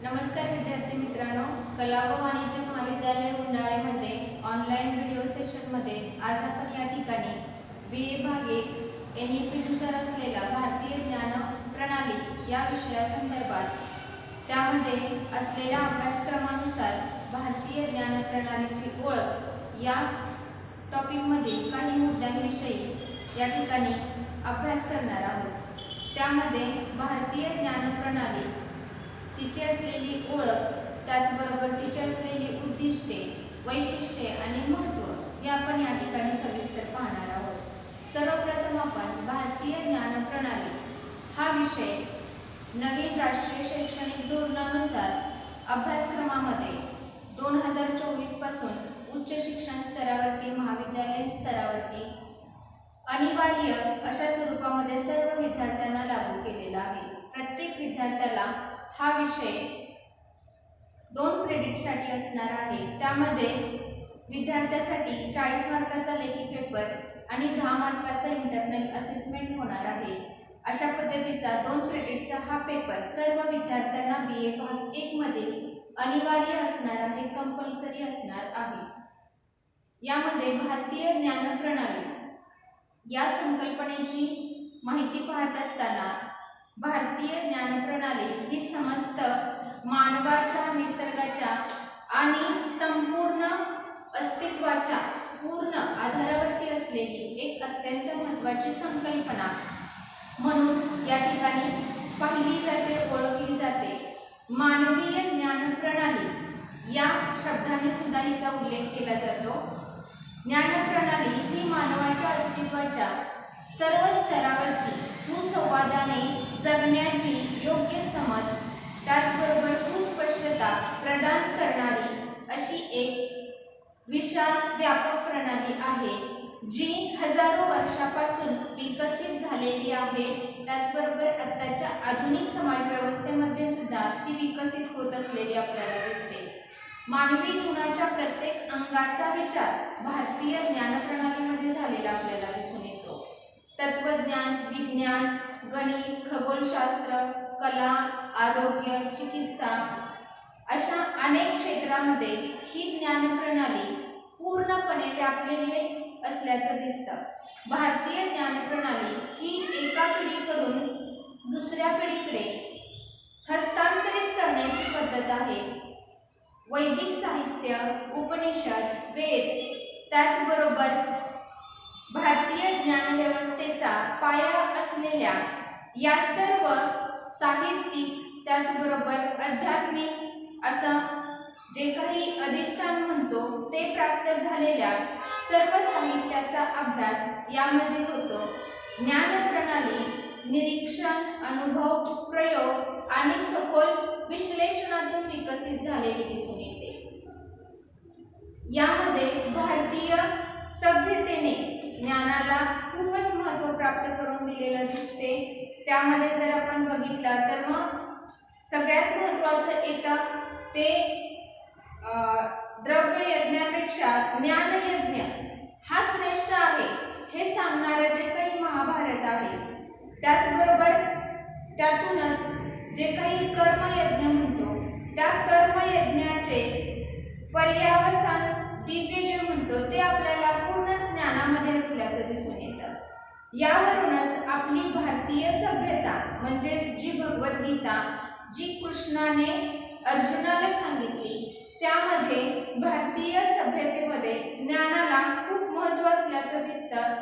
नमस्कार विद्यार्थी मित्रांनो, कला व वाणिज्य महाविद्यालय उंडाळेमध्ये ऑनलाईन व्हिडिओ सेशनमध्ये आज आपण या ठिकाणी BA भाग 1 NEP-नुसार असलेला भारतीय ज्ञान प्रणाली या विषयासंदर्भात त्यामध्ये असलेल्या अभ्यासक्रमानुसार भारतीय ज्ञान प्रणालीची ओळख या टॉपिकमधील काही मुद्द्यांविषयी या ठिकाणी अभ्यास करणार आहोत। त्यामध्ये भारतीय ज्ञान प्रणाली, तिची असलेली ओळख, त्याचबरोबर तिची असलेली उद्दिष्टे, वैशिष्ट्ये आणि महत्त्व हे आपण या ठिकाणी सविस्तर पाहणार आहोत। सर्वप्रथम आपण भारतीय ज्ञान प्रणाली हा विषय नवीन राष्ट्रीय शैक्षणिक धोरणानुसार अभ्यासक्रमामध्ये 2024 पासून उच्च शिक्षण स्तरावरती, महाविद्यालयीन स्तरावरती अनिवार्य अशा स्वरूपामध्ये सर्व विद्यार्थ्यांना लागू केलेला आहे। प्रत्येक विद्यार्थ्याला हा विषय 2 क्रेडिटसाठी असणार आहे। त्यामध्ये विद्यार्थ्यासाठी 40 मार्काचा लेखी पेपर आणि 10 मार्काचा इंटरनल असेसमेंट होणार आहे। अशा पद्धतीचा 2 क्रेडिटचा हा पेपर सर्व विद्यार्थ्यांना BA भाग 1 मधील अनिवार्य असणार आहे, कंपल्सरी असणार आहे। यामध्ये भारतीय ज्ञान प्रणाली या संकल्पनेची माहिती पाहत असताना भारतीय ज्ञान प्रणाली ही समस्त मानवाच्या, निसर्गाच्या आणि संपूर्ण अस्तित्वाच्या पूर्ण आधारावरती असलेली एक अत्यंत महत्त्वाची संकल्पना म्हणून या ठिकाणी पाहिली जाते, ओळखली जाते। मानवीय ज्ञान प्रणाली या शब्दाने सुद्धा हिचा उल्लेख केला जातो। ज्ञान प्रणाली ही मानवाच्या अस्तित्वाच्या सर्व स्तरावरती सुसंवादाने जगण्याची योग्य समज, त्याचबरोबर सुस्पष्टता प्रदान करणारी अशी एक विशाल व्यापक प्रणाली आहे, जी हजारो वर्षापासून विकसित झालेली आहे। त्याचबरोबर आताच्या आधुनिक समाज व्यवस्थेमध्ये सुद्धा ती विकसित होत असलेली आपल्याला दिसते। मानवी जीवनाच्या प्रत्येक अंगाचा विचार भारतीय ज्ञान प्रणालीमध्ये झालेला आपल्याला दिसून येतो। तत्वज्ञान, विज्ञान, गणित, खगोलशास्त्र, कला, आरोग्य, चिकित्सा अशा अनेक क्षेत्रामध्ये ही ज्ञान प्रणाली पूर्णपणे व्यापलेली असल्याचं दिसतं। भारतीय ज्ञान प्रणाली ही एका पिढीकडून दुसऱ्या पिढीकडे हस्तांतरित करण्याची पद्धत आहे। वैदिक साहित्य, उपनिषद, वेद, त्याचबरोबर भारतीय ज्ञान व्यवस्थेचा पाया असलेल्या या सर्व साहित्यिक, त्याचबरोबर आध्यात्मिक असं जे काही अधिष्ठान म्हणतो ते प्राप्त झालेल्या सर्व साहित्याचा अभ्यास यामध्ये होतो। ज्ञान प्रणाली निरीक्षण, अनुभव, प्रयोग आणि सखोल विश्लेषणातून विकसित झालेली दिसून येते। यामध्ये भारतीय सभ्यतेने ज्ञानाला खूपच महत्त्व प्राप्त करून दिलेलं दिसते। त्यामध्ये जर आपण बघितलं तर मग सगळ्यात महत्त्वाचं येतं ते द्रव्य यज्ञापेक्षा ज्ञानयज्ञ हा श्रेष्ठ आहे हे सांगणारं जे काही महाभारत आहे। त्याचबरोबर त्यातूनच जे काही कर्मयज्ञ म्हणतो त्या कर्मयज्ञाचे पर्यावसान दिव्य जे म्हणतो ते आपल्याला पूर्ण ज्ञानामध्ये असल्याचं दिसून येतं। यावरूनच आपली भारतीय सभ्यता म्हणजे जी भगवद्गीता जी कृष्णाने अर्जुनाला सांगितली, त्यामध्ये भारतीय सभ्यतेमध्ये ज्ञानाला खूप महत्त्व असल्याचं दिसतं।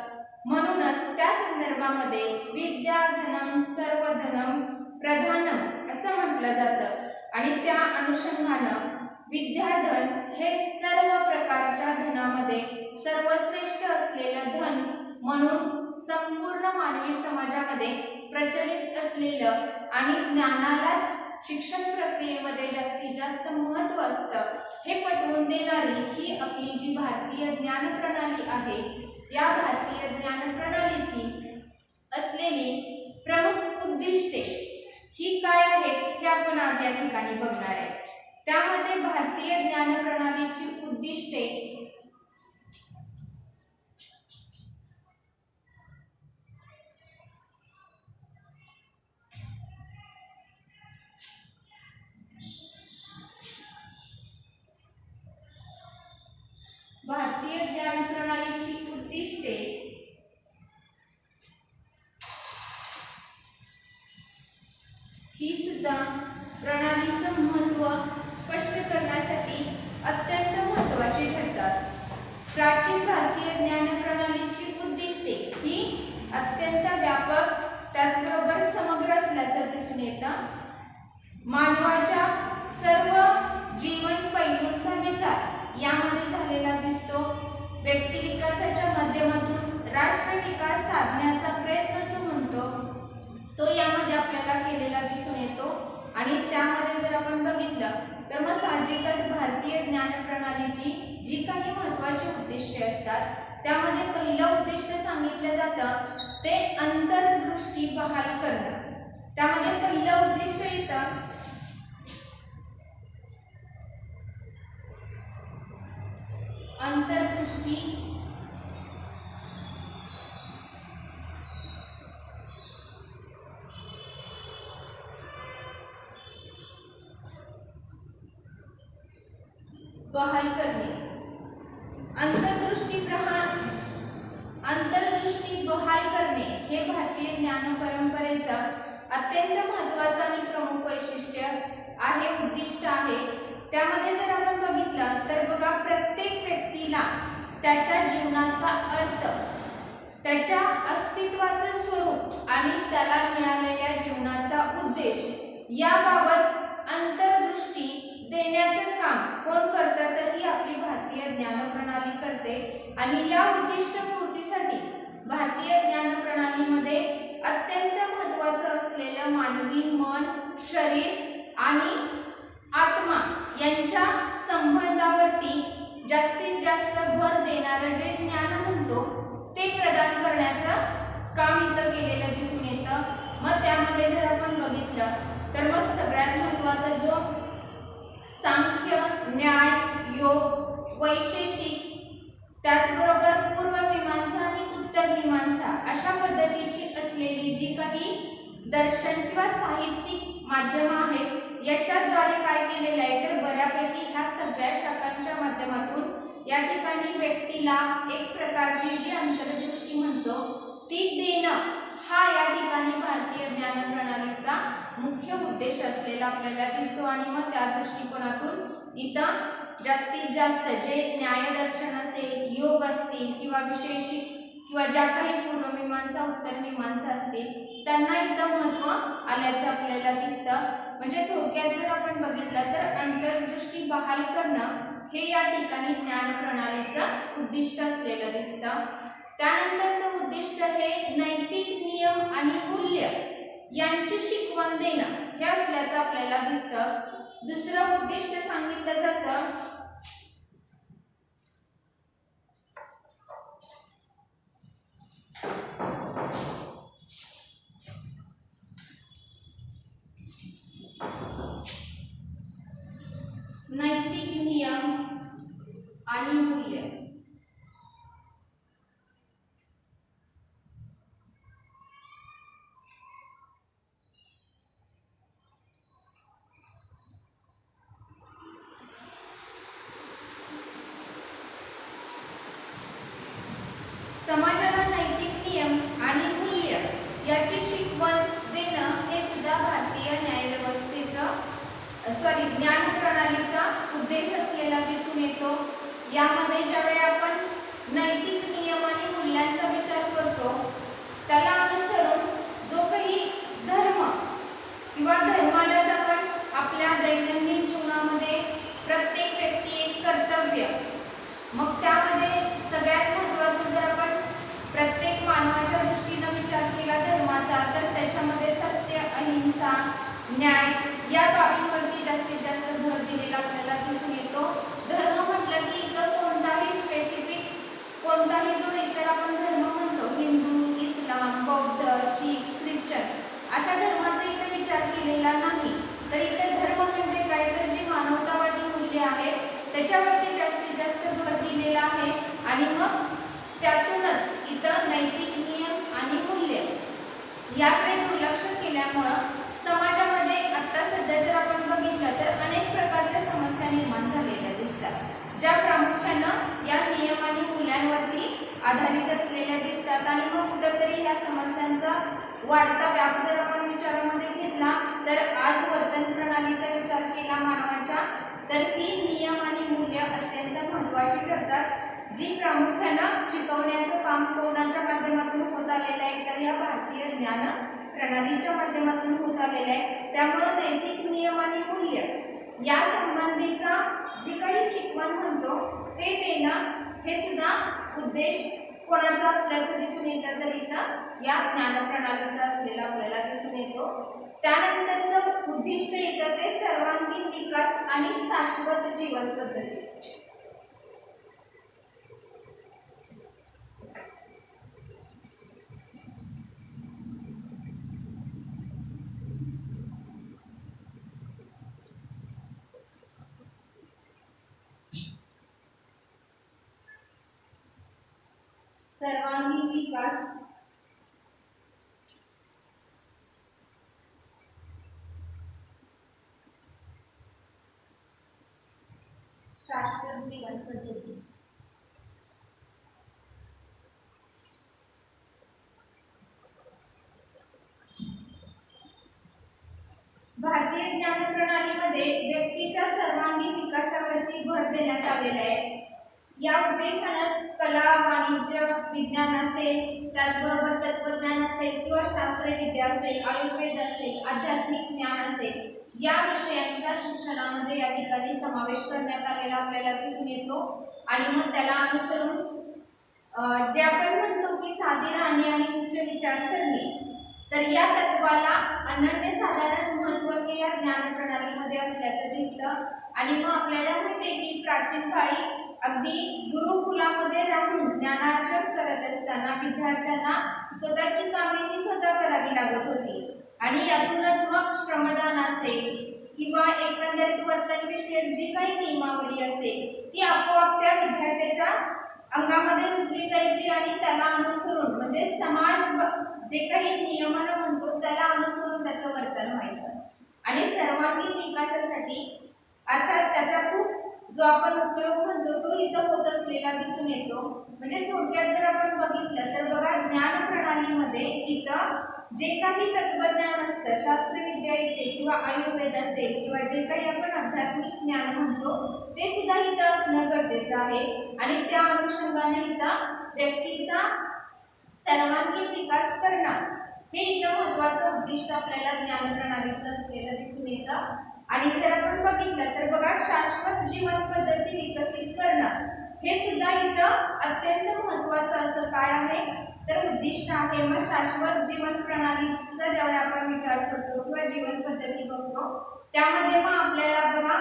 म्हणूनच त्या संदर्भामध्ये विद्या धनम सर्वधनम प्रधानम असं म्हटलं जातं आणि त्या अनुषंगानं विद्याधन हे सर्व प्रकारच्या धनामध्ये सर्वश्रेष्ठ असलेलं धन म्हणून संपूर्ण मानवी समाजामध्ये प्रचलित असलेलं आणि ज्ञानालाच शिक्षण प्रक्रियेमध्ये जास्तीत जास्त महत्त्व असतं हे पटवून देणारी ही आपली जी भारतीय ज्ञान प्रणाली आहे, या भारतीय ज्ञान प्रणालीची असलेली प्रमुख उद्दिष्टे ही काय आहेत हे आपण आज या ठिकाणी बघणार आहे। त्यामध्ये भारतीय ज्ञान प्रणालीची उद्दिष्टे भारतीय ज्ञान प्रणालीची उद्दिष्टे ही सुद्धा प्रणालीचं महत्त्व स्पष्ट करण्यासाठी अत्यंत महत्त्वाची ठरतात. प्राचीन भारतीय ज्ञान प्रणालीची उद्दिष्टे ही अत्यंत व्यापक त्याचबरोबर समग्र असल्याचं दिसून येतं. मानवाच्या सर्व जीवन पैलूंचा विचार यामध्ये झालेला दिसतो. व्यक्ती विकासाच्या माध्यमातून राष्ट्र विकास साधण्याचा प्रयत्न जो म्हणतो तो यामध्ये आपल्याला केलेला दिसून येतो. आणि त्यामध्ये जर आपण बघितलं तर मग साहजिकच भारतीय ज्ञान प्रणालीची जी काही महत्त्वाची उद्दिष्टे असतात त्यामध्ये पहिलं उद्दिष्ट सांगितलं जातं ते अंतर्दृष्टी बहाल करणं. त्यामध्ये पहिलं उद्दिष्ट येतं अंतर्दृष्टी बहाल करणे. अंतर्दृष्टी बहाल करणे हे भारतीय ज्ञान परंपरेचा अत्यंत महत्त्वाचं आणि प्रमुख वैशिष्ट्य आहे, उद्दिष्ट आहे. त्यामध्ये जर आपण बघितलं तर बघा, प्रत्येक व्यक्तीला त्याच्या जीवनाचा अर्थ, त्याच्या अस्तित्वाचं स्वरूप आणि त्याला मिळालेल्या जीवनाचा उद्देश याबाबत अंतर्दृष्टी देण्याचं काम कोण करतं तर ही आपली भारतीय ज्ञान प्रणाली करते. आणि या उद्दिष्ट पूर्तीसाठी भारतीय ज्ञान प्रणालीमध्ये अत्यंत महत्त्वाचं असलेलं मानवी मन, शरीर आणि आत्मा यांच्या संबंधावरती जास्तीत जास्त भर देणारं जे ज्ञान म्हणतो ते प्रदान करण्याचं काम इथं केलेलं दिसून येतं. मग त्यामध्ये जर आपण बघितलं तर मग सगळ्यात महत्त्वाचा जो सांख्य, न्याय, योग, वैशेषिक, त्याचबरोबर पूर्वमीमांसा आणि उत्तरमीमांसा अशा पद्धतीची असलेली जी काही दर्शन किंवा साहित्यिक माध्यमं आहेत याच्याद्वारे काय केलेलं आहे तर बऱ्यापैकी ह्या सगळ्या शाखांच्या माध्यमातून या ठिकाणी व्यक्तीला एक प्रकारची जी अंतर्दृष्टी म्हणतो ती देणं हा या ठिकाणी भारतीय ज्ञान प्रणालीचा मुख्य उद्देश असलेला आपल्याला दिसतो. आणि मग त्या दृष्टिकोनातून इथं जास्तीत जास्त जे न्यायदर्शन असेल, योग असतील किंवा विशेषिक किंवा ज्या काही पूर्वमीमांसा, उत्तरमीमांसा असतील त्यांना इथं महत्त्व आल्याचं आपल्याला दिसतं. म्हणजे थोडक्यात जर आपण बघितलं तर अंतर्दृष्टी बहाल करणं हे या ठिकाणी ज्ञान प्रणालीचं उद्दिष्ट असलेलं दिसतं. त्यानंतरचं उद्दिष्ट हे नैतिक नियम आणि मूल्य यांची शिकवण देणं हे असल्याचं आपल्याला दिसतं. दुसरं उद्दिष्ट सांगितलं जातं नैतिक नियम आणि मूल्य. समाजाला नैतिक नियम आणि मूल्य याची शिकवण देणं हे सुद्धा भारतीय ज्ञान प्रणालीचा उद्देश असलेला दिसून येतो. यामध्ये ज्यावेळी आपण नैतिक नियम आणि मूल्यांचा विचार करतो त्याला अनुसरून जो काही धर्म किंवा धर्मालाच आपण आपल्या दैनंदिन जीवनामध्ये प्रत्येक व्यक्ती एक कर्तव्य, मग त्यामध्ये सगळ्यात महत्त्वाचं जर आपण प्रत्येक मानवाच्या दृष्टीनं विचार केला धर्माचा तर त्याच्यामध्ये सत्य, अहिंसा, न्याय या बाबींवरती जास्तीत जास्त भर दिलेला आपल्याला दिसून येतो. धर्म म्हटलं की इतर कोणताही स्पेसिफिक कोणताही जो इतर आपण धर्म म्हणतो हिंदू, इस्लाम, बौद्ध, शीख, ख्रिश्चन अशा धर्माचा इथं विचार केलेला नाही. तर इतर धर्म म्हणजे काय तर जी मानवतावादी मूल्य आहेत त्याच्यावरती जास्तीत जास्त भर दिलेला आहे. आणि मग त्यातूनच इथं नैतिक नियम आणि मूल्य याकडे दुर्लक्ष केल्यामुळं समाजामध्ये आता सध्या जर आपण बघितलं तर अनेक प्रकारच्या समस्या निर्माण झालेल्या दिसतात, ज्या प्रामुख्यानं या नियम आणि आणि मग कुठेतरी ह्या समस्यांचा वाढता व्याप जर आपण विचारामध्ये घेतला तर आज वर्तन प्रणालीचा विचार केला मानवाच्या तर ही नियम आणि मूल्य अत्यंत महत्त्वाची ठरतात जी प्रामुख्यानं शिकवण्याचं काम कोणाच्या माध्यमातून होत आलेलं आहे तर या भारतीय ज्ञान प्रणालीच्या माध्यमातून होत आलेलं आहे। त्यामुळे नैतिक नियम आणि मूल्य या संबंधीचा जी काही शिकवण म्हणतो ते देणं हे सुद्धा उद्देश कोणाचा असल्याचं दिसून येतं तर इथं या ज्ञान प्रणालीचा असलेला आपल्याला दिसून येतो। त्यानंतरचं उद्दिष्ट येतं ते सर्वांगीण विकास आणि शाश्वत जीवन पद्धती। सर्वांगीण विकास शाश्वत जीवन पद्धती। भारतीय ज्ञान प्रणालीमध्ये व्यक्तीच्या सर्वांगीण विकासावरती भर देण्यात आलेला आहे। या उद्देशानंच कला वाणिज्य विज्ञान असेल त्याचबरोबर तत्वज्ञान असेल किंवा शास्त्रविद्या असेल आयुर्वेद असेल आध्यात्मिक ज्ञान असेल या विषयांचा शिक्षणामध्ये या ठिकाणी समावेश करण्यात आलेला आपल्याला दिसून येतो। आणि मग त्याला अनुसरून जे आपण म्हणतो की साधी राहणी आणि उच्च विचारसरणी तर या तत्वाला अनन्यसाधारण महत्त्व हे या ज्ञान प्रणालीमध्ये असल्याचं दिसतं। आणि मग आपल्याला माहिती आहे की प्राचीन काळी अगदी गुरुकुलामध्ये राहून ज्ञानार्जन करत असताना विद्यार्थ्यांना स्वतःची कामे ही स्वतः करावी लागत होती आणि यातूनच मग श्रमदान असेल किंवा एकंदरीत वर्तनविषयक जी काही नियमावली असेल ती आपोआप त्या विद्यार्थ्याच्या अंगामध्ये रुजली जायची आणि त्याला अनुसरून म्हणजे समाज जे काही नियमन म्हणतो त्याला अनुसरून त्याचं वर्तन व्हायचं। आणि सर्वांगीण विकासासाठी अर्थात त्याचा खूप जो आपण उपयोग म्हणतो तो इथं होत असलेला दिसून येतो। म्हणजे थोडक्यात जर आपण बघितलं तर बघा ज्ञान प्रणालीमध्ये इथं जे काही तत्वज्ञान असतं शास्त्रविद्या येते किंवा आयुर्वेद असेल किंवा जे काही आपण आध्यात्मिक ज्ञान म्हणतो ते सुद्धा इथं असणं गरजेचं आहे। आणि त्या अनुषंगाने इथं व्यक्तीचा सर्वांगीण विकास करणं हे इथं महत्त्वाचं उद्दिष्ट आपल्याला ज्ञान प्रणालीचं असलेलं दिसून येतं। आणि जर आपण बघितलं तर बघा शाश्वत जीवन पद्धती विकसित करणं हे सुद्धा इथं अत्यंत महत्त्वाचं असं काय आहे तर उद्दिष्ट आहे। मग शाश्वत जीवन प्रणालीचा ज्यावेळी आपण विचार करतो किंवा जीवन पद्धती बघतो त्यामध्ये मग आपल्याला बघा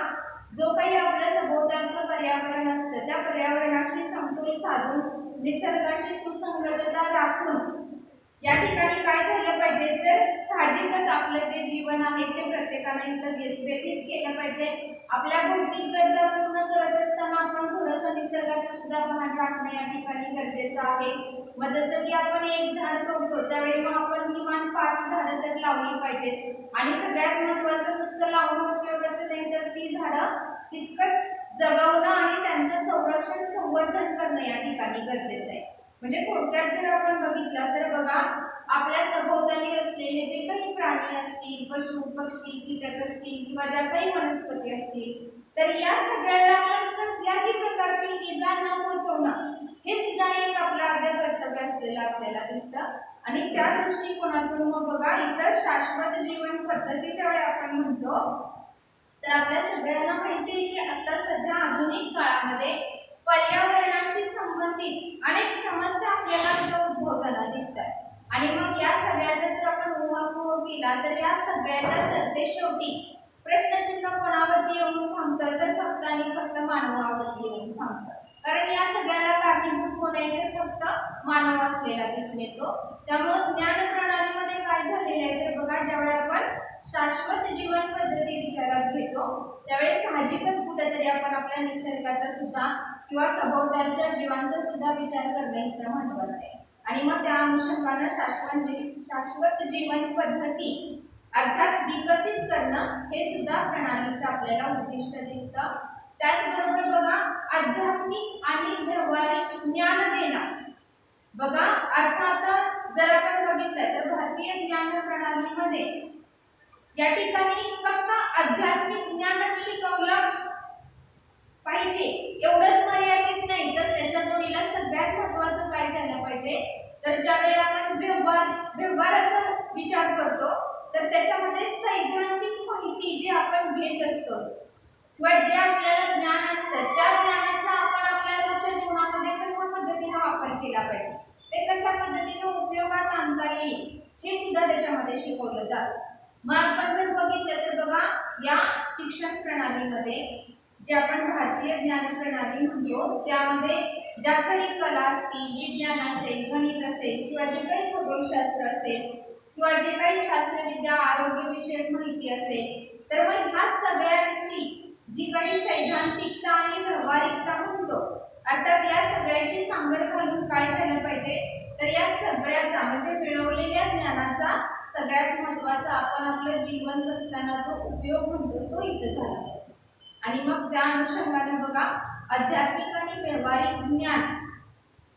जो काही आपल्या सभोवतालचं पर्यावरण असतं त्या पर्यावरणाशी समतोल साधून निसर्गाशी सुसंगतता राखून या ठिकाणी काय झालं पाहिजे तर साहजिकच आपलं जे जीवन आहे ते प्रत्येकाने इथं व्यतीत केलं पाहिजे। आपल्या भौतिक गरजा पूर्ण करत असताना आपण थोडंसं निसर्गाचं सुद्धा भान राखणं या ठिकाणी गरजेचं आहे। मग जसं की आपण एक झाड तोडतो त्यावेळी मग आपण किमान 5 झाडं तर लावली पाहिजेत। आणि सगळ्यात महत्त्वाचं नुसतं लावणं उपयोगाचं नाही तर ती झाडं तितकंच जगवणं आणि त्यांचं संरक्षण संवर्धन करणं या ठिकाणी गरजेचं आहे। म्हणजे थोडक्यात जर आपण बघितलं तर बघा आपल्या सभोवताली असलेले जे काही प्राणी असतील पशु पक्षी कीटक असतील किंवा ज्या काही वनस्पती असतील तर या सगळ्याला आपण कसल्याही प्रकारची इजा न पोहोचवणं हे सुद्धा एक आपलं आद्य कर्तव्य असलेलं आपल्याला दिसतं। आणि त्या दृष्टिकोनातून मग बघा इथं शाश्वत जीवन पद्धती ज्यावेळी आपण म्हणतो तर आपल्या सगळ्यांना माहिती आहे की आता सध्या आधुनिक काळामध्ये पर्यावरणाशी संबंधित अनेक समस्या आपल्याला उद्भवताना दिसतात। आणि मग या सगळ्याचा जर आपण ऊहापोह केला तर या सगळ्याच्या सरतेशेवटी प्रश्नचिन्ह कोणावरती येऊन थांबतं तर फक्त आणि फक्त मानवावरती येऊन थांबतं। कारण या सगळ्याला कारणीभूत कोण आहे तर फक्त मानव असलेला दिसून येतो। त्यामुळे ज्ञान प्रणालीमध्ये काय झालेलं आहे तर बघा ज्यावेळी आपण शाश्वत जीवन पद्धती विचारात घेतो त्यावेळेस साहजिकच कुठेतरी आपण आपल्या निसर्गाचा सुद्धा किंवा सभोवतालच्या जीवांचा सुद्धा विचार करणं इतकं महत्त्वाचं आहे। आणि मग त्या अनुषंगानं शाश्वत जीवन पद्धती अर्थात विकसित करणं हे सुद्धा प्रणालीचं आपल्याला उद्दिष्ट दिसतं। त्याचबरोबर बघा आध्यात्मिक आणि व्यावहारिक ज्ञान देणं बघा अर्थात जर आपण बघितलं तर भारतीय ज्ञान प्रणालीमध्ये या ठिकाणी फक्त आध्यात्मिक ज्ञानच शिकवलं पाहिजे एवढंच मर्यादित नाही, तर त्याच्या जोडीला सगळ्यात महत्त्वाचं काय झालं पाहिजे, तर ज्यावेळी आपण व्यवहाराचा विचार करतो तर त्याच्यामध्ये सैद्धांतिक माहिती जी आपण घेत असतो किंवा जे आपल्याला ज्ञान असतं त्या ज्ञानाचा आपण आपल्या रोजच्या जीवनामध्ये कशा पद्धतीने वापर केला पाहिजे, ते कशा पद्धतीने उपयोगात आणता येईल हे सुद्धा त्याच्यामध्ये शिकवलं जातं. मग आपण जर बघितलं तर बघा या शिक्षण प्रणालीमध्ये जे आपण भारतीय ज्ञान प्रणाली म्हणतो त्यामध्ये ज्या काही कला असतील, विज्ञान असेल, गणित असेल किंवा जे काही खगोलशास्त्र असेल किंवा जे काही शास्त्रविद्या आरोग्यविषयक माहिती असेल, तर मग ह्या सगळ्यांची जी काही सैद्धांतिकता आणि व्यावहारिकता म्हणतो अर्थात या सगळ्याची सांगड घालून काय झालं पाहिजे, तर या सगळ्याचा म्हणजे मिळवलेल्या ज्ञानाचा सगळ्यात महत्त्वाचा आपण आपलं जीवन जगताना जो उपयोग म्हणतो तो इथं झाला पाहिजे. आणि मग त्या अनुषंगाने बघा आध्यात्मिक आणि व्यावहारिक ज्ञान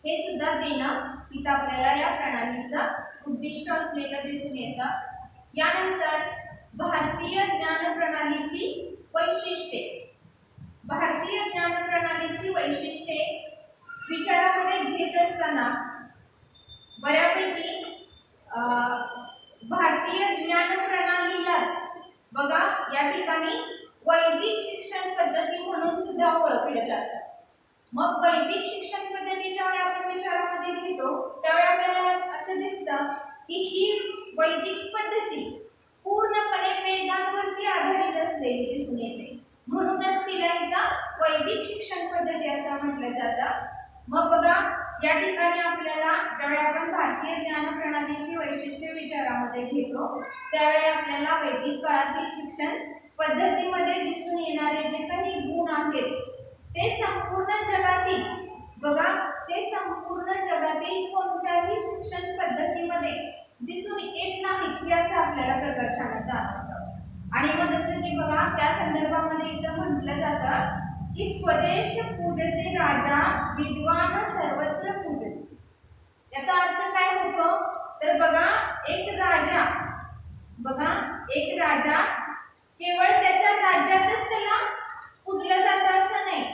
हे सुद्धा देणं इथं आपल्याला या प्रणालीचं उद्दिष्ट असलेलं दिसून येतं. यानंतर भारतीय ज्ञान प्रणालीची वैशिष्ट्ये. भारतीय ज्ञान प्रणालीची वैशिष्ट्ये विचारामध्ये घेत असताना बऱ्यापैकी भारतीय ज्ञान प्रणालीलाच बघा या ठिकाणी वैदिक शिक्षण पद्धती म्हणून सुद्धा ओळखले जातात. मग वैदिक शिक्षण पद्धती ज्यावेळी आपण विचारामध्ये घेतो त्यावेळी आपल्याला असं दिसतं की ही वैदिक पद्धती पूर्णपणे वेदांवरती आधारित असलेली दिसून येते, म्हणूनच तिला एकदा वैदिक शिक्षण पद्धती असं म्हटलं जातं. मग बघा या ठिकाणी आपल्याला ज्यावेळी आपण भारतीय ज्ञान प्रणालीची वैशिष्ट्ये विचारामध्ये घेतो त्यावेळी आपल्याला वैदिक काळातील शिक्षण पद्धतीमध्ये दिसून येणारे जे काही गुण आहेत ते संपूर्ण जगातील बघा ते संपूर्ण जगातील कोणत्याही शिक्षण पद्धतीमध्ये दिसून येत नाहीत हे असं आपल्याला प्रकर्षाने जाणवतं. आणि मग जसं की बघा त्या संदर्भामध्ये इथं म्हटलं जातं की स्वदेश पूजते राजा विद्वान सर्वत्र पूजते. याचा अर्थ काय होतो, तर बघा एक राजा केवळ त्याच्या राज्यातच त्याला पूजलं जातं असं नाही,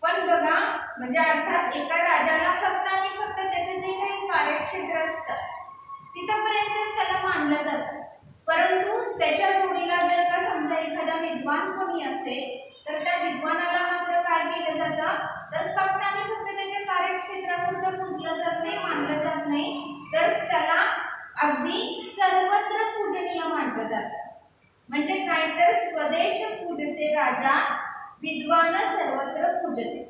पण बघा म्हणजे अर्थात एका राजाला फक्त आणि फक्त त्याचं जे काही कार्यक्षेत्र असतं तिथपर्यंतच त्याला मानलं जातं. परंतु त्याच्या जोडीला जर का समजा एखादा विद्वान कोणी असेल तर त्या विद्वानाला मात्र काय केलं जातं, तर फक्त आणि फक्त त्याच्या कार्यक्षेत्रापुरतं पूजलं जात नाही, मानलं जात नाही, तर त्याला अगदी सर्वत्र पूजनीय मानलं जातं. म्हणजे काय, तर स्वदेश पूजते राजा विद्वान सर्वत्र पूजते.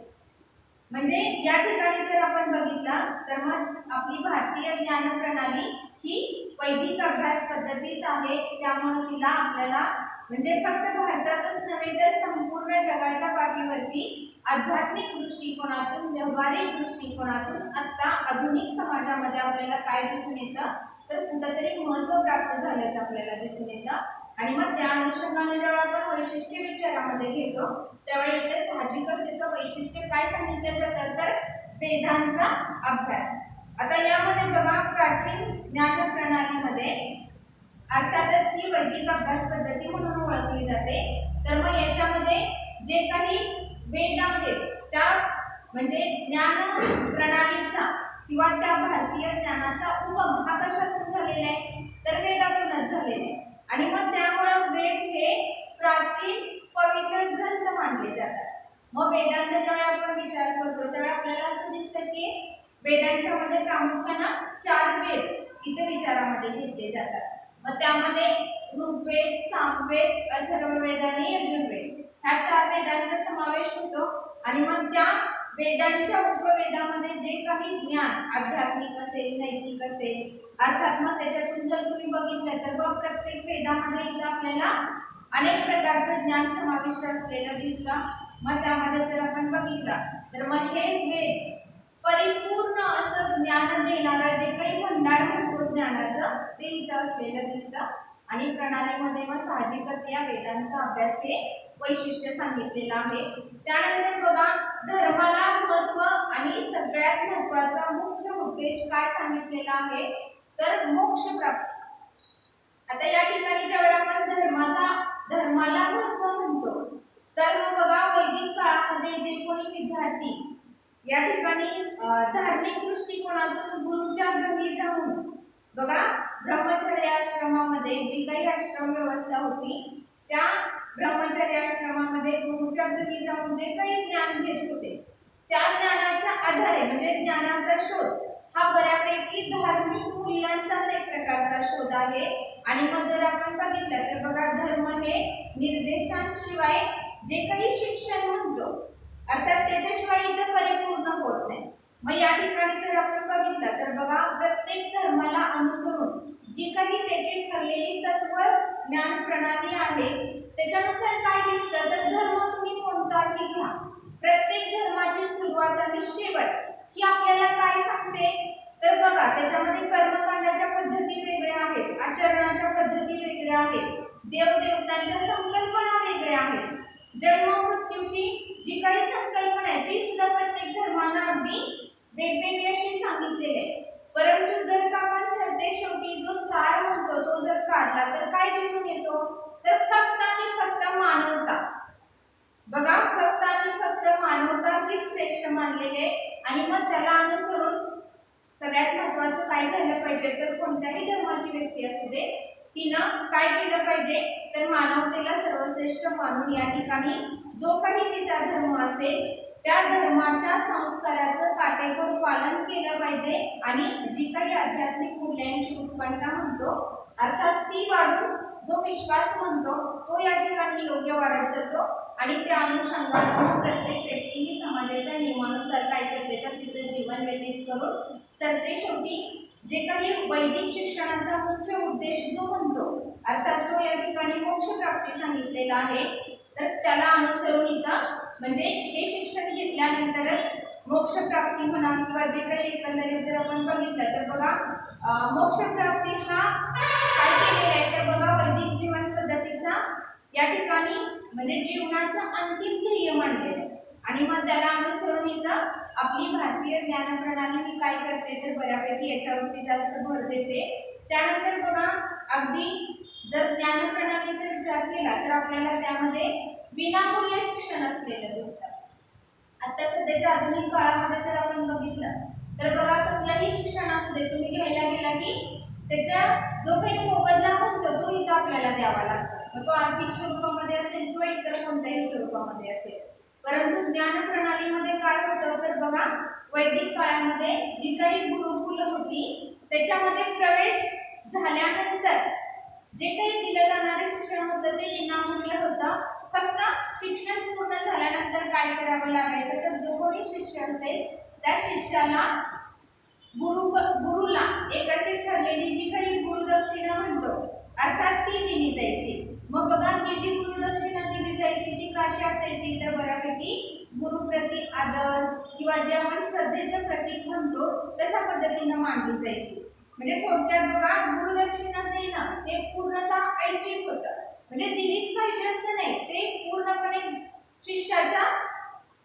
म्हणजे या ठिकाणी जर आपण बघितलं तर मग आपली भारतीय ज्ञान प्रणाली ही वैदिक अभ्यास पद्धतीच आहे. त्यामुळे तिला आपल्याला म्हणजे फक्त भारतातच नव्हे तर संपूर्ण जगाच्या पाठीवरती आध्यात्मिक दृष्टिकोनातून व्यावहारिक दृष्टिकोनातून आता आधुनिक समाजामध्ये आपल्याला काय दिसून येतं, तर कुठंतरी महत्त्व प्राप्त झाल्याचं आपल्याला दिसून येतं. आणि मग त्या अनुषंगाने जेव्हा आपण वैशिष्ट्य विचारामध्ये घेतो त्यावेळी इथे साहजिकच त्याचं वैशिष्ट्य काय सांगितलं जातं, तर वेदांचा अभ्यास. आता यामध्ये बघा प्राचीन ज्ञान प्रणालीमध्ये अर्थातच ही वैदिक अभ्यास पद्धती म्हणून ओळखली जाते. तर मग याच्यामध्ये जे काही वेद आहेत त्या म्हणजे ज्ञान प्रणालीचा किंवा त्या भारतीय ज्ञानाचा उगम हा कशातून झालेला आहे, तर वेदातूनच झालेला आहे. आणि मग त्यामुळं वेद हे प्राचीन पवित्र ग्रंथ मानले जातात. मग वेदांचा ज्यावेळी आपण विचार करतो त्यावेळी आपल्याला असं दिसतं की वेदांच्या मध्ये प्रामुख्यानं 4 वेद इथे विचारामध्ये घेतले जातात. मग त्यामध्ये ऋग्वेद, सामवेद, अथर्ववेद आणि यजुर्वेद ह्या 4 वेदांचा समावेश होतो. आणि मग त्या वेदांच्या उपवेदामध्ये जे काही ज्ञान आध्यात्मिक असेल, नैतिक असेल, अर्थात मग त्याच्यातून जर तुम्ही बघितलं तर मग प्रत्येक वेदामध्ये इथं आपल्याला अनेक प्रकारचं ज्ञान समाविष्ट असलेलं दिसतं. मग त्यामध्ये जर आपण बघितलं तर मग हे वेद परिपूर्ण असं ज्ञान देणारं जे काही भंडार म्हणतो ज्ञानाचं ते इथं असलेलं दिसतं. आणि प्रणालीमध्ये मग साहजिकच या वेदांचा अभ्यास हे वैशिष्ट्य सांगितलेलं आहे। त्यानंतर बघा धर्माला महत्त्व आणि सगळ्यात महत्त्वाचा मुख्य उद्देश काय सांगितलेला आहे तर मोक्ष प्राप्ती। आता या ठिकाणी ज्यावेळी आपण धर्माला महत्त्व म्हणतो तर मग बघा वैदिक काळामध्ये जे कोणी विद्यार्थी या ठिकाणी धार्मिक दृष्टिकोनातून गुरुच्या घरी जाऊन बघा ब्रह्मचर्य आश्रमामध्ये जी काही आश्रम व्यवस्था होती त्या ब्रह्मचर्य आश्रमामध्ये गुरुच्या घरी जाऊन जे काही ज्ञान घेत होते त्या ज्ञानाच्या आधारे म्हणजे ज्ञानाचा शोध हा बऱ्यापैकी धार्मिक मूल्यांचाच एक प्रकारचा शोध आहे। आणि मग जर आपण बघितलं तर बघा धर्म हे निर्देशांशिवाय जे काही शिक्षण म्हणतो अर्थात त्याच्याशिवाय इथं परिपूर्ण होत नाही। मग या ठिकाणी जर आपण बघितलं तर बघा प्रत्येक धर्माला अनुसरून जी काही त्याची ठरलेली तत्व ज्ञान प्रणाली आहे त्याच्यानुसार काय दिसतं तर धर्म तुम्ही कोणताही घ्या प्रत्येक धर्माची सुरुवात आणि शेवट ही आपल्याला काय सांगते तर बघा त्याच्यामध्ये कर्मकांडाच्या पद्धती वेगळ्या आहेत, आचरणाच्या पद्धती वेगळ्या आहेत, देवदेवतांच्या संकल्पना वेगळ्या आहेत, जन्म मृत्यूची जी काही संकल्पना आहे ती सुद्धा प्रत्येक धर्मानं अगदी वेगवेगळी अशी सांगितलेली आहे। परंतु जर का आपण सरते शेवटी जो सार म्हणतो तो जर काढला तर काय दिसून येतो तर फक्त आणि फक्त मानवता। बघा फक्त आणि फक्त मानवता हीच श्रेष्ठ मानलेली आहे। आणि मग त्याला अनुसरून सगळ्यात महत्त्वाचं काय झालं पाहिजे तर कोणत्याही धर्माची व्यक्ती असू दे तिनं काय केलं पाहिजे तर मानवतेला सर्वश्रेष्ठ मानून या ठिकाणी जो काही तिचा धर्म असेल त्या धर्माच्या संस्काराचं काटेकोर पालन केलं पाहिजे आणि जी काही आध्यात्मिक मूल्यांची उत्पन्नता म्हणतो अर्थात ती वाढून जो विश्वास म्हणतो तो या ठिकाणी योग्य वाढत जातो। आणि त्या अनुषंगाने प्रत्येक व्यक्ती ही समाजाच्या नियमानुसार काय करते तर तिचं जीवन व्यतीत करून सरते शेवटी जे काही वैदिक शिक्षणाचा मुख्य उद्देश जो म्हणतो अर्थात तो या ठिकाणी मोक्ष प्राप्ती सांगितलेला आहे तर त्याला अनुसरून इथं म्हणजे हे शिक्षण घेतल्यानंतरच मोक्ष प्राप्ती म्हणा किंवा जे काही एकंदरीत जर आपण बघितलं तर बघा मोक्ष प्राप्ती हा काय केलेला आहे तर बघा वैदिक जीवन पद्धतीचा या ठिकाणी म्हणजे जीवनाचं अंतिम ध्येय मानलेलं आहे। आणि मग त्याला अनुसरून इथं आपली भारतीय ज्ञान प्रणाली ही काय करते तर बऱ्यापैकी याच्यावरती जास्त भर देते। त्यानंतर बघा अगदी जर ज्ञान प्रणालीचा विचार केला तर आपल्याला त्यामध्ये विनामूल्य शिक्षण असलेलं दिसतं। आता सध्याच्या आधुनिक काळामध्ये जर आपण बघितलं तर बघा कसलंही शिक्षण असू दे तुम्ही घ्यायला गेला की त्याचा जो काही मोबदला म्हणतो तो इथं आपल्याला द्यावा लागतो, मग तो आर्थिक स्वरूपामध्ये असेल किंवा इतर कोणत्याही स्वरूपामध्ये असेल। परंतु ज्ञान प्रणालीमध्ये काय होतं तर बघा वैदिक काळामध्ये जी काही गुरुकुल होती त्याच्यामध्ये प्रवेश झाल्यानंतर जे काही दिलं जाणारं शिक्षण होतं ते विनामूल्य होतं। फक्त शिक्षण पूर्ण झाल्यानंतर काय करावं लागायचं तर जो कोणी शिष्य असेल त्या शिष्याला गुरुला एक अशी ठरलेली जी काही गुरुदक्षिणा म्हणतो अर्थात ती दिली जायची। मग बघा ही जी गुरुदक्षिणा दिली जायची ती कशी असायची तर बऱ्यापैकी गुरुप्रती आदर किंवा जे आपण श्रद्धेचं प्रतीक म्हणतो तशा पद्धतीनं मांडली जायची। म्हणजे थोडक्यात बघा गुरुदक्षिणा देणं हे पूर्णतः ऐच्छिक होतं, म्हणजे दिलीच पाहिजे असं नाही, ते पूर्णपणे शिष्याच्या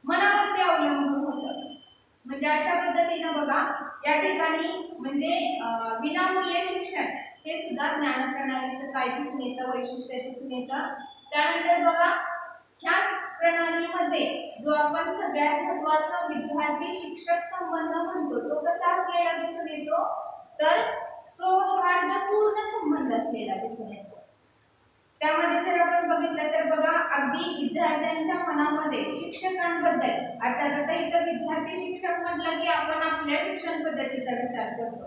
मनावरती अवलंबून होतं। म्हणजे अशा पद्धतीनं बघा या ठिकाणी म्हणजे विनामूल्य शिक्षण हे सुद्धा ज्ञान प्रणालीचं काय दिसून येतं वैशिष्ट्य दिसून येतं। त्यानंतर बघा ह्या प्रणालीमध्ये जो आपण सगळ्यात महत्त्वाचा विद्यार्थी शिक्षक संबंध म्हणतो तो कसा असलेला दिसून येतो तर सौहार्दपूर्ण संबंध असलेला दिसून येतो। त्यामध्ये जर आपण बघितलं तर बघा अगदी विद्यार्थ्यांच्या मनामध्ये शिक्षकांबद्दल अर्थात आता इथं विद्यार्थी शिक्षक म्हटलं की आपण आपल्या शिक्षण पद्धतीचा विचार करतो,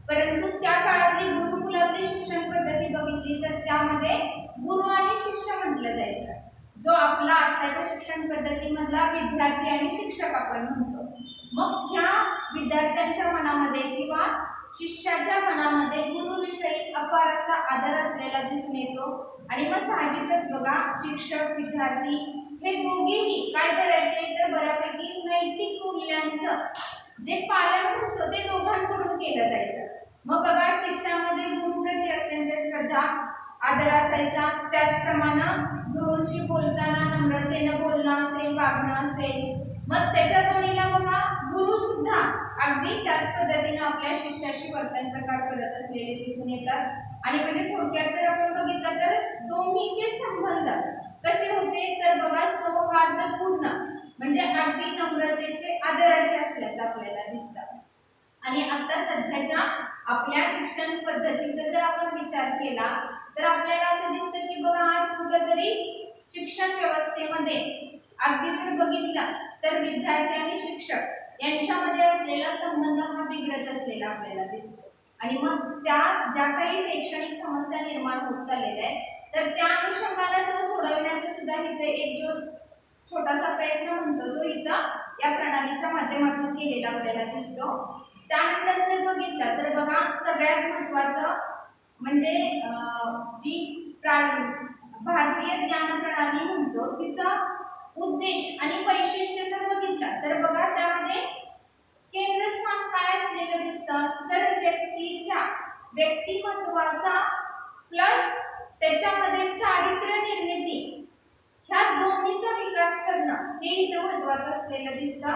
परंतु त्या काळातली गुरुकुलातली शिक्षण पद्धती बघितली तर त्यामध्ये गुरु आणि शिष्य म्हटलं जायचं। जो आपला आत्ताच्या शिक्षण पद्धतीमधला विद्यार्थी आणि शिक्षक आपण म्हणतो, मग ह्या विद्यार्थ्यांच्या मनामध्ये किंवा शिष्याच्या मनामध्ये गुरुविषयी अपार असा आदर असलेला दिसून येतो। आणि मग साहजिकच बघा शिक्षक विद्यार्थी हे दोघेही काय करायचे तर बऱ्यापैकी नैतिक मूल्यांचं जे पालन होतं ते दोघांकडून केलं जायचं। मग बघा शिष्यामध्ये गुरुप्रती अत्यंत श्रद्धा, आदर असायचा, त्याचप्रमाणे गुरुंशी बोलताना नम्रतेनं बोलणं असेल, वागणं असेल. मग त्याच्या जोडीला बघा गुरु सुद्धा अगदी त्याच पद्धतीने आपल्या शिष्याशी वर्तन प्रकार करत असलेले दिसून येतात. आणि म्हणजे थोडक्यात जर आपण बघितलं तर दोन्हीचे संबंध कसे होते तर बघा सौहार्दपूर्ण म्हणजे अगदी नम्रतेचे आदराचे असल्याचं आपल्याला दिसतं. आणि आता सध्याच्या आपल्या शिक्षण पद्धतीचा जर आपण विचार केला तर आपल्याला असं दिसतं की बघा आज कुठेतरी शिक्षण व्यवस्थेमध्ये अगदी जर बघितलं तर विद्यार्थी आणि शिक्षक यांच्यामध्ये असलेला संबंध हा बिघडत असलेला आपल्याला दिसतो. आणि मग त्या ज्या काही शैक्षणिक समस्या निर्माण होत चाललेल्या आहेत तर त्या अनुषंगाने तो सोडवण्याचा सुद्धा इथे एक जो छोटासा प्रयत्न म्हणतो तो इथं या प्रणालीच्या माध्यमातून केलेला आपल्याला दिसतो. त्यानंतर जर बघितलं तर बघा सगळ्यात महत्त्वाचं म्हणजे जी भारतीय ज्ञान प्रणाली म्हणतो तिचा उद्देश आणि वैशिष्ट्य जर बघितलं तर बघा त्यामध्ये केंद्रस्थान काय असलेलं दिसतं तर व्यक्तीचा व्यक्तिमत्वाचा प्लस त्याच्यामध्ये चारित्र्य निर्मिती ह्या दोन्हीचा विकास करणं हे इथं महत्त्वाचं असलेलं दिसतं.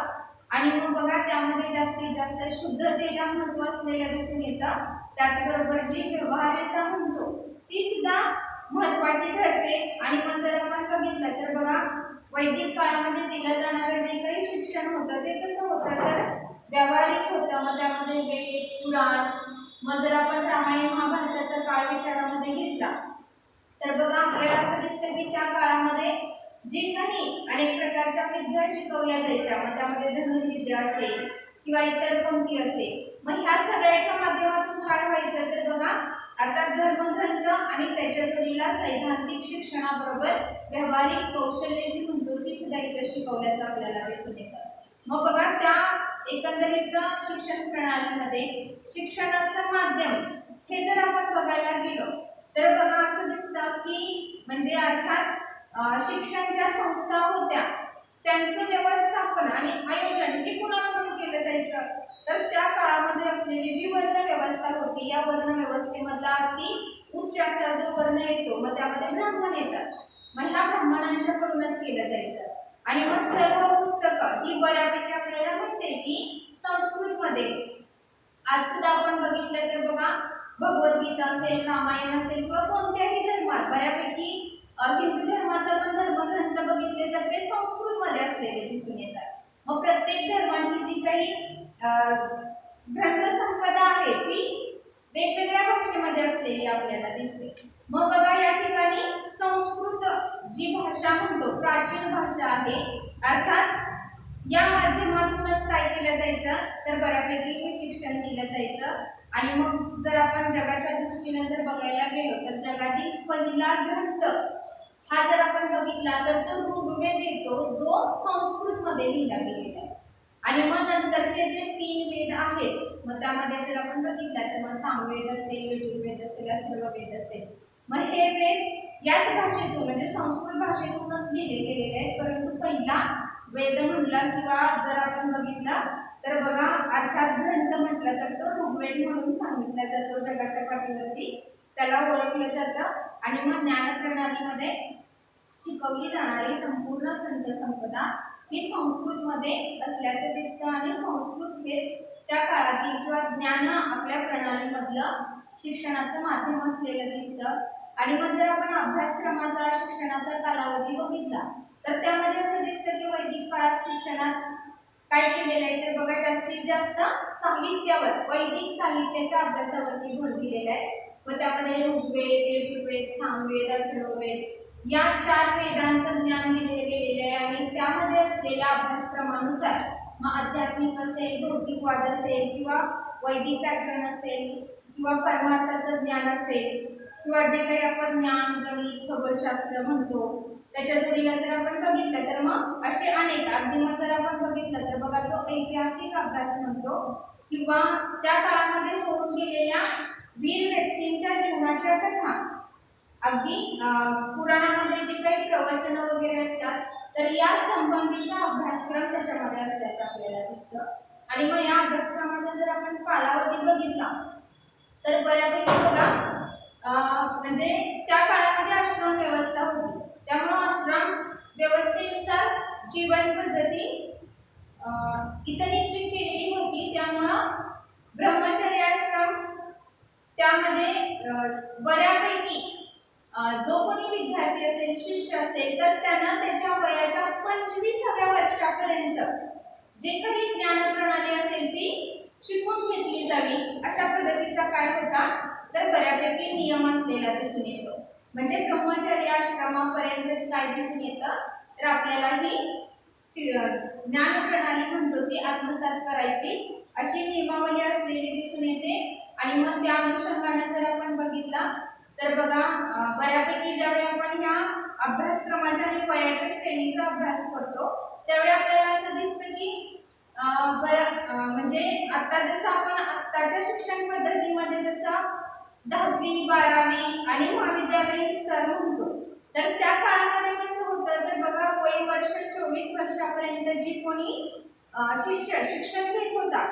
आणि मग बघा त्यामध्ये जास्तीत जास्त शुद्धतेला महत्त्व असलेलं दिसून येतं. त्याचबरोबर जी व्यवहार्यता म्हणतो ती सुद्धा महत्त्वाची ठरते. आणि मग जर आपण बघितलं तर बघा वैदिक काळामध्ये दिलं जाणारं जे काही शिक्षण होतं ते कसं होतं तर व्यावहारिक होतं. मग त्यामध्ये वेद पुराण मग जर आपण रामायण महाभारताचा काळ विचारामध्ये घेतला तर बघा आपल्याला असं दिसतं की त्या काळामध्ये जे काही अनेक प्रकारच्या विद्या शिकवल्या जायच्या मग त्यामध्ये धनुर्विद्या असेल किंवा इतर कोणती असेल मग ह्या सगळ्याच्या माध्यमातून काय व्हायचं तर बघा अर्थात धर्मग्रंथ आणि त्याच्या जोडीला सैद्धांतिक शिक्षणाबरोबर व्यावहारिक कौशल्य जी म्हणतो ती सुद्धा इथं शिकवल्याचं आपल्याला दिसून येतं. मग बघा त्या एकंदरीत शिक्षण प्रणालीमध्ये शिक्षणाचं माध्यम हे जर आपण बघायला गेलो तर बघा असं दिसतं की म्हणजे अर्थात शिक्षण ज्या संस्था होत्या त्यांचं व्यवस्थापन आणि आयोजन हे कुणाकडून केलं जायचं तर त्या काळामध्ये असलेली जी वर्ण व्यवस्था होती या वर्ण व्यवस्थेमधला अगदी उच्च असा जो वर्ण येतो मग त्यामध्ये ब्राह्मण येतात. मग ह्या ब्राह्मणांच्याकडूनच केलं जायचं. आणि मग सर्व पुस्तकं ही बऱ्यापैकी आपल्याला माहिती आहे की संस्कृतमध्ये आज सुद्धा आपण बघितलं तर बघा भगवद्गीता असेल रामायण असेल किंवा कोणत्याही धर्मात बऱ्यापैकी हिंदू धर्माचा पण धर्मग्रंथ बघितले तर ते संस्कृतमध्ये असलेले दिसून येतात. मग प्रत्येक धर्माची जी काही ग्रंथसंपदा आहे ती वेगवेगळ्या भाषेमध्ये असलेली आपल्याला दिसते. मग बघा या ठिकाणी संस्कृत जी भाषा म्हणतो प्राचीन भाषा आहे अर्थात या माध्यमातूनच काय केलं जायचं तर बऱ्यापैकी हे शिक्षण दिलं जायचं. आणि मग जर आपण जगाच्या दृष्टीने जर बघायला गेलो तर जगातील पहिला ग्रंथ हा जर आपण बघितला तर तो ऋग्वेद येतो जो संस्कृतमध्ये लिहिला गेलेला आहे. आणि मग नंतरचे जे 3 वेद आहेत मग त्यामध्ये जर आपण बघितला तर मग सामवेद असेल यजुर्वेद असेल अथर्ववेद असेल मग हे वेद याच भाषेतून म्हणजे संस्कृत भाषेतूनच लिहिले गेलेले आहेत. परंतु पहिला वेद म्हटला किंवा जर आपण बघितलं तर बघा अर्थात ग्रंथ म्हटलं तर तो ऋग्वेद म्हणून सांगितला जातो जगाच्या पाठीवरती त्याला ओळखलं जातं. आणि मग ज्ञान प्रणालीमध्ये शिकवली जाणारी संपूर्ण ग्रंथसंपदा ही संस्कृतमध्ये असल्याचं दिसतं. आणि संस्कृत हेच त्या काळातील किंवा ज्ञान आपल्या प्रणालीमधलं शिक्षणाचं माध्यम असलेलं दिसतं. आणि मग जर आपण अभ्यासक्रमाचा शिक्षणाचा कालावधी बघितला तर त्यामध्ये असं दिसतं की वैदिक काळात शिक्षणात काय केलेलं आहे तर बघा जास्तीत जास्त साहित्यावर वैदिक साहित्याच्या अभ्यासावरती भर दिलेला आहे. व त्यामध्ये ऋग्वेद यजुर्वेद सामवेद अथर्ववेद या 4 वेदांचं ज्ञान दिले गेलेले आहे. आणि त्यामध्ये असलेल्या अभ्यासक्रमानुसार मग आध्यात्मिक असेल भौतिकवाद असेल किंवा वैदिक व्याकरण असेल किंवा परमार्थाचं ज्ञान असेल किंवा जे काही आपण ज्ञान गणित खगोलशास्त्र म्हणतो त्याच्या जोडीला जर आपण बघितलं तर मग असे अनेक अगदी मग जर आपण बघितलं तर बघा जो ऐतिहासिक अभ्यास म्हणतो किंवा त्या काळामध्ये होऊन गेलेल्या वीर व्यक्तींच्या जीवनाच्या कथा अगदी पुराणामध्ये जे काही प्रवचन वगैरे असतात तर या संबंधीचा अभ्यासक्रम त्याच्यामध्ये असल्याचं आपल्याला दिसतं. आणि मग या अभ्यासक्रमाचा जर आपण कालावधी बघितला तर बऱ्यापैकी बघा म्हणजे त्या काळामध्ये आश्रम व्यवस्था होती, त्यामुळं आश्रम व्यवस्थेनुसार जीवन पद्धती इथं निश्चित केलेली होती. त्यामुळं ब्रह्मचर्य आश्रम त्यामध्ये बऱ्यापैकी जो कोणी विद्यार्थी असेल, शिष्य असेल, तर त्यांना त्याच्या वयाच्या 25व्या वर्षापर्यंत जे काही ज्ञान प्रणाली असेल ती शिकून घेतली जावी, अशा पद्धतीचा काय होता तर बऱ्यापैकी नियम असलेला दिसून येतो. म्हणजे ब्रह्मचर्य आश्रमापर्यंतच काय दिसून येतं तर आपल्याला ही ज्ञान प्रणाली म्हणतो ती आत्मसात करायची अशी नियमावली असलेली दिसून येते. आणि मग त्या अनुषंगाने जर आपण बघितला तर बघा, बऱ्यापैकी ज्यावेळी आपण ह्या अभ्यासक्रमाच्या आणि वयाच्या श्रेणीचा अभ्यास करतो त्यावेळी आपल्याला असं दिसतं की म्हणजे आता जसं आपण आत्ताच्या शिक्षण पद्धतीमध्ये जसं 10वी 12वी आणि महाविद्यालयीन स्तर म्हणतो, तर त्या काळामध्ये कसं होतं तर बघा, वय वर्ष 24 वर्षापर्यंत जी कोणी शिष्य शिक्षण घेत होता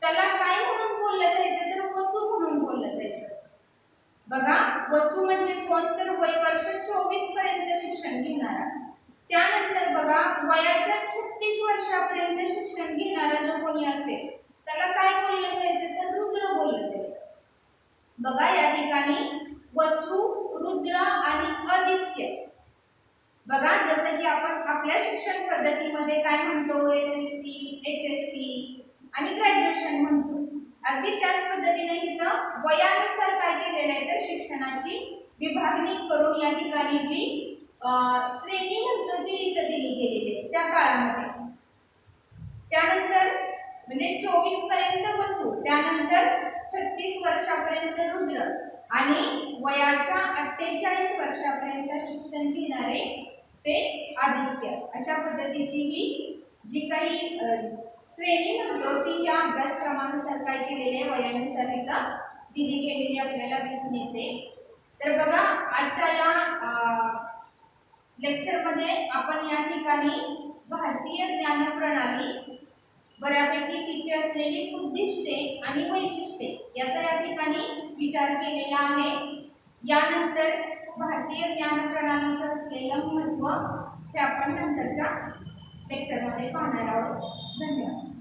त्याला काय म्हणून बोललं जायचं तर वसू म्हणून बोललं जायचं. बघा, वसू म्हणजे कोण तर वय वर्ष 24 पर्यंत शिक्षण घेणारा. त्यानंतर बघा, वयाच्या 36 वर्षापर्यंत शिक्षण घेणारा जो कोणी असेल त्याला काय बोललं जायचं तर रुद्र बोललं जायचं. बघा, या ठिकाणी वसू, रुद्र आणि आदित्य. बघा, जसं की आपण आपल्या शिक्षण पद्धतीमध्ये काय म्हणतो, SSC, HSC आणि ग्रॅज्युएशन म्हणतो, अगदी त्याच पद्धतीने इथं वयानुसार काय केलेलं आहे तर शिक्षणाची विभागणी करून या ठिकाणी जी श्रेणी म्हणतो ती इथं दिली गेलेली आहे त्या काळामध्ये. त्यानंतर म्हणजे 24 पर्यंत वसू, त्यानंतर 36 वर्षापर्यंत रुद्र आणि वयाच्या 48 वर्षापर्यंत शिक्षण घेणारे ते आदित्य, अशा पद्धतीची ही जी काही श्रेणी म्हणतो ती या अभ्यासक्रमानुसार काय केलेली आहे वयानुसार इथं दिली गेलेली आपल्याला दिसून येते. तर बघा, आजच्या या लेक्चरमध्ये आपण या ठिकाणी भारतीय ज्ञान प्रणाली बऱ्यापैकी तिची असलेली उद्दिष्टे आणि वैशिष्ट्ये याचा या ठिकाणी विचार केलेला आहे. यानंतर भारतीय ज्ञान प्रणालीचं असलेलं महत्त्व हे आपण नंतरच्या लेक्चरमध्ये पाहणार आहोत. धन्यवाद.